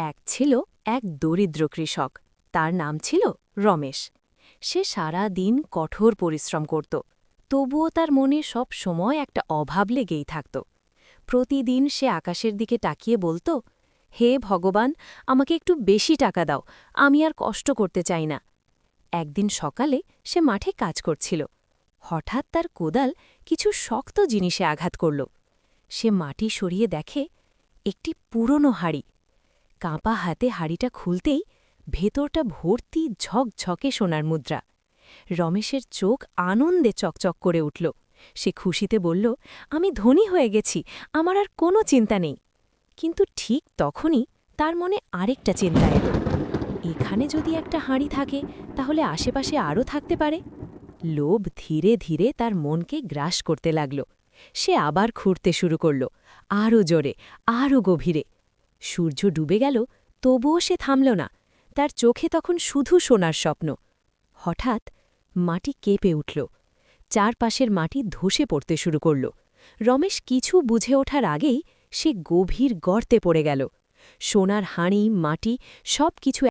এক ছিল এক দরিদ্র কৃষক। তার নাম ছিল রমেশ। সে সারা দিন কঠোর পরিশ্রম করত, তবুও তার মনে সব সময় একটা অভাব লেগেই থাকত। প্রতিদিন সে আকাশের দিকে তাকিয়ে বলত, হে ভগবান, আমাকে একটু বেশি টাকা দাও, আমি আর কষ্ট করতে চাই না। একদিন সকালে সে মাঠে কাজ করছিল। হঠাৎ তার কোদাল কিছু শক্ত জিনিসে আঘাত করল। সে মাটি সরিয়ে দেখে একটি পুরনো হাড়ি। কাঁপা হাতে হাড়িটা খুলতেই ভেতরটা ভর্তি ঝকঝকে সোনার মুদ্রা। রমেশের চোখ আনন্দে চকচক করে উঠল। সে খুশিতে বলল, আমি ধনী হয়ে গেছি, আমার আর কোনো চিন্তা নেই। কিন্তু ঠিক তখনই তার মনে আরেকটা চিন্তা এলো। এখানে যদি একটা হাঁড়ি থাকে, তাহলে আশেপাশে আরও থাকতে পারে। লোভ ধীরে ধীরে তার মনকে গ্রাস করতে লাগল। সে আবার খুঁড়তে শুরু করল, আরও জোরে, আরও গভীরে। সূর্য ডুবে গেল, তবুও সে থামল না। তার চোখে তখন শুধু সোনার স্বপ্ন। হঠাৎ মাটি কেঁপে উঠল। চারপাশের মাটি ধসে পড়তে শুরু করল। রমেশ কিছু বুঝে ওঠার আগেই সে গভীর গর্তে পড়ে গেল। সোনার হাঁড়ি, মাটি সব কিছু